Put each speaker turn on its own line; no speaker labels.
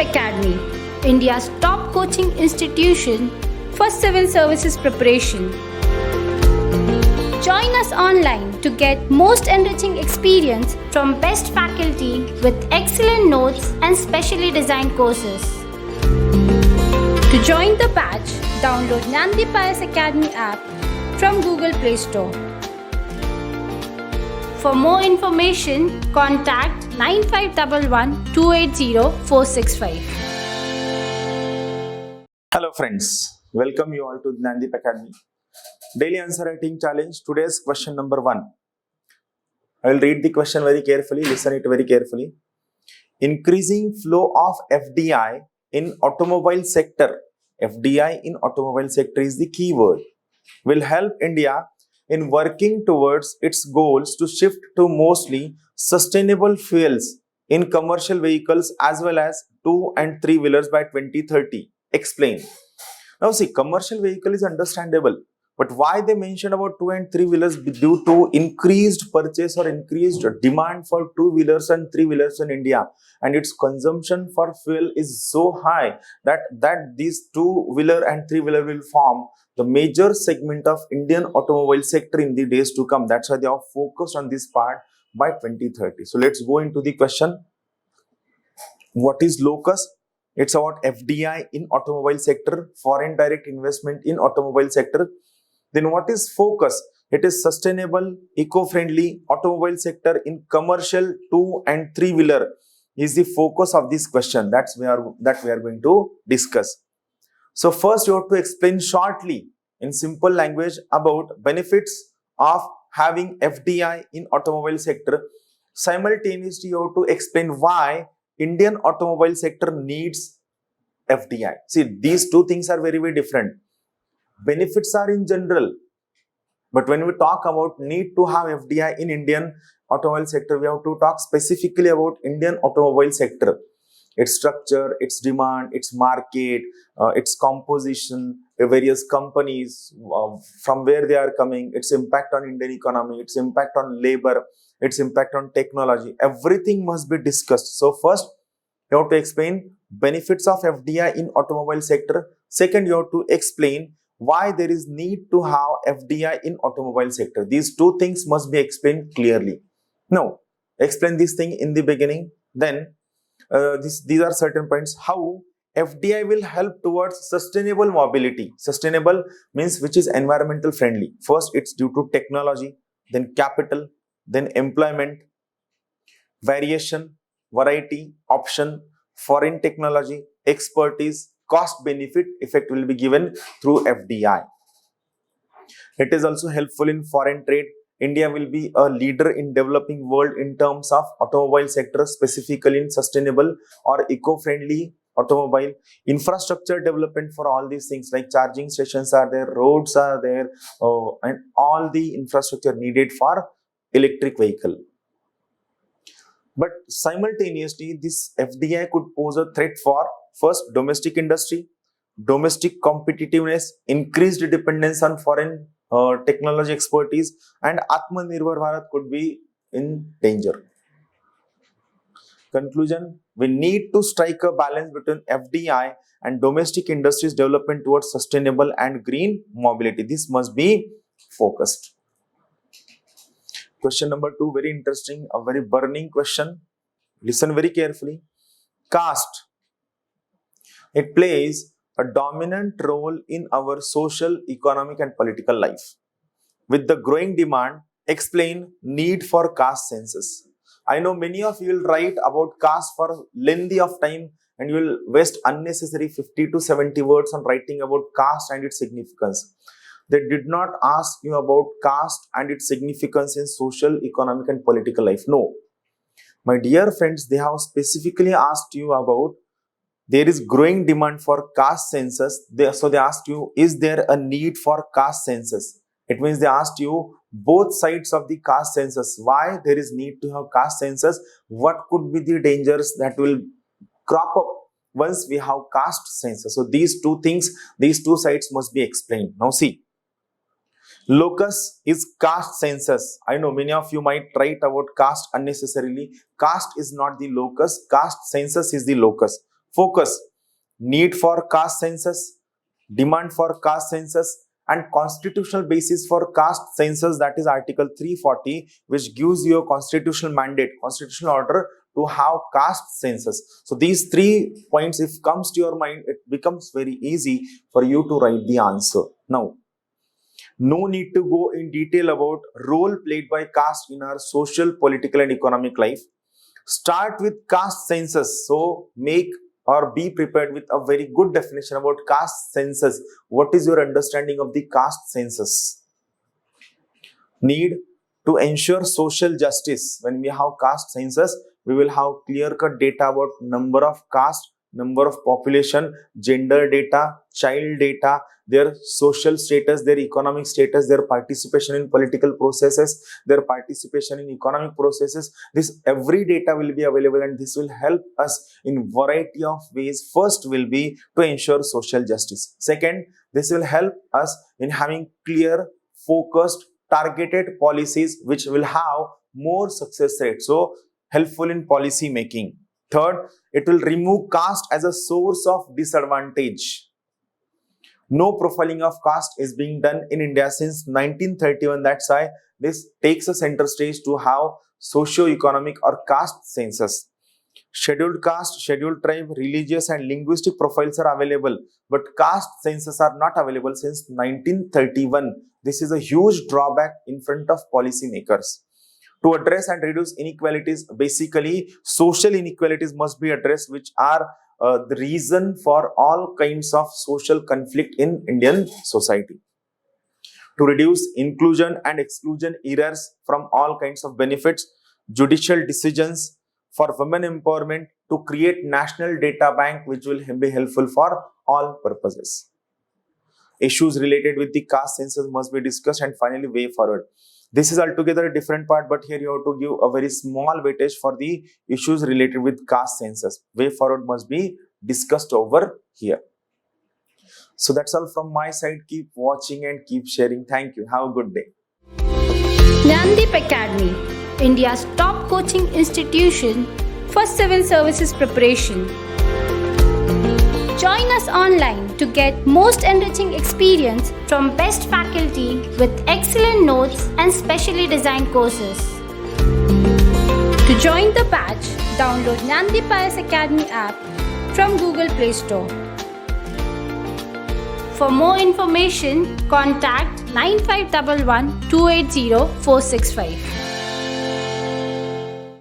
Academy, India's top coaching institution for civil services preparation. Join us online to get most enriching experience from best faculty with excellent notes and specially designed courses. To join the batch, download Nandi Pius Academy app from Google Play Store. For more information, contact 9511 280 465.
Hello friends, welcome you all to Gnandip Academy. Daily answer writing challenge. Today's question number 1. I will read the question very carefully, listen it very carefully. Increasing flow of FDI in automobile sector. FDI in automobile sector is the key word. Will help India in working towards its goals to shift to mostly sustainable fuels in commercial vehicles as well as 2 and 3 wheelers by 2030. Explain. Now see, commercial vehicle is understandable, but why they mentioned about 2 and 3 wheelers? Due to increased purchase or increased demand for 2 wheelers and 3 wheelers in India, and its consumption for fuel is so high that these 2 wheeler and 3 wheeler will form the major segment of Indian automobile sector in the days to come. That's why they are focused on this part by 2030. So let's go into the question. What is locus? It's about FDI in automobile sector, foreign direct investment in automobile sector. Then what is focus? It is sustainable, eco-friendly automobile sector in commercial 2 and 3 wheeler is the focus of this question. That we are going to discuss. So first you have to explain shortly in simple language about benefits of having FDI in automobile sector. Simultaneously you have to explain why Indian automobile sector needs FDI. See, these two things are very, very different. Benefits are in general, but when we talk about need to have FDI in Indian automobile sector, we have to talk specifically about Indian automobile sector. Its structure, its demand, its market, its composition, various companies, from where they are coming, its impact on Indian economy, its impact on labor, its impact on technology. Everything must be discussed. So first, you have to explain benefits of FDI in automobile sector. Second, you have to explain why there is need to have FDI in automobile sector. These two things must be explained clearly. Now, explain this thing in the beginning. Then, these are certain points. How FDI will help towards sustainable mobility. Sustainable means which is environmental friendly. First, it's due to technology, then capital, then employment, variation, variety, option, foreign technology, expertise, cost benefit effect will be given through FDI. It is also helpful in foreign trade. India will be a leader in developing world in terms of automobile sector, specifically in sustainable or eco-friendly automobile. Infrastructure development for all these things like charging stations are there, roads are there, and all the infrastructure needed for electric vehicle. But simultaneously, this FDI could pose a threat for first domestic industry, domestic competitiveness, increased dependence on foreign technology expertise, and Atmanirbhar Bharat could be in danger. Conclusion, we need to strike a balance between FDI and domestic industries development towards sustainable and green mobility. This must be focused. Question number 2, very interesting, a very burning question. Listen very carefully. Caste. It plays a dominant role in our social, economic and political life. With the growing demand, explain need for caste census. I know many of you will write about caste for lengthy of time and you will waste unnecessary 50 to 70 words on writing about caste and its significance. They did not ask you about caste and its significance in social, economic and political life. No. My dear friends, they have specifically asked you about there is growing demand for caste census. So they asked you, is there a need for caste census? It means they asked you both sides of the caste census. Why there is need to have caste census? What could be the dangers that will crop up once we have caste census? So these two things, these two sides must be explained. Now see, locus is caste census. I know many of you might write about caste unnecessarily. Caste is not the locus. Caste census is the locus. focus, need for caste census, demand for caste census, and constitutional basis for caste census, that is Article 340, which gives you a constitutional mandate, constitutional order to have caste census. So these 3 points, if comes to your mind, it becomes very easy for you to write the answer. Now, no need to go in detail about role played by caste in our social, political, and economic life. Start with caste census. So make or be prepared with a very good definition about caste census. What is your understanding of the caste census? Need to ensure social justice. When we have caste census, we will have clear-cut data about number of caste, number of population, gender data, child data, their social status, their economic status, their participation in political processes, their participation in economic processes. This every data will be available, and this will help us in variety of ways. First will be to ensure social justice. Second, this will help us in having clear, focused, targeted policies which will have more success rate. So helpful in policy making. Third, it will remove caste as a source of disadvantage. No profiling of caste is being done in India since 1931. That's why this takes a center stage to have socio-economic or caste census. Scheduled caste, scheduled tribe, religious and linguistic profiles are available, but caste census are not available since 1931. This is a huge drawback in front of policymakers. To address and reduce inequalities, basically social inequalities must be addressed, which are the reason for all kinds of social conflict in Indian society. To reduce inclusion and exclusion errors from all kinds of benefits, judicial decisions, for women empowerment, to create national data bank which will be helpful for all purposes. Issues related with the caste census must be discussed, and finally way forward. This is altogether a different part, but here you have to give a very small weightage for the issues related with caste census. Way forward must be discussed over here. So that's all from my side. Keep watching and keep sharing. Thank you. Have a good day.
Gnandip Academy, India's top coaching institution for civil services preparation. Join us online to get most enriching experience from best faculty with excellent notes and specially designed courses. To join the batch, download Gnandip IAS Academy app from Google Play Store. For more information, contact 9511 280 465.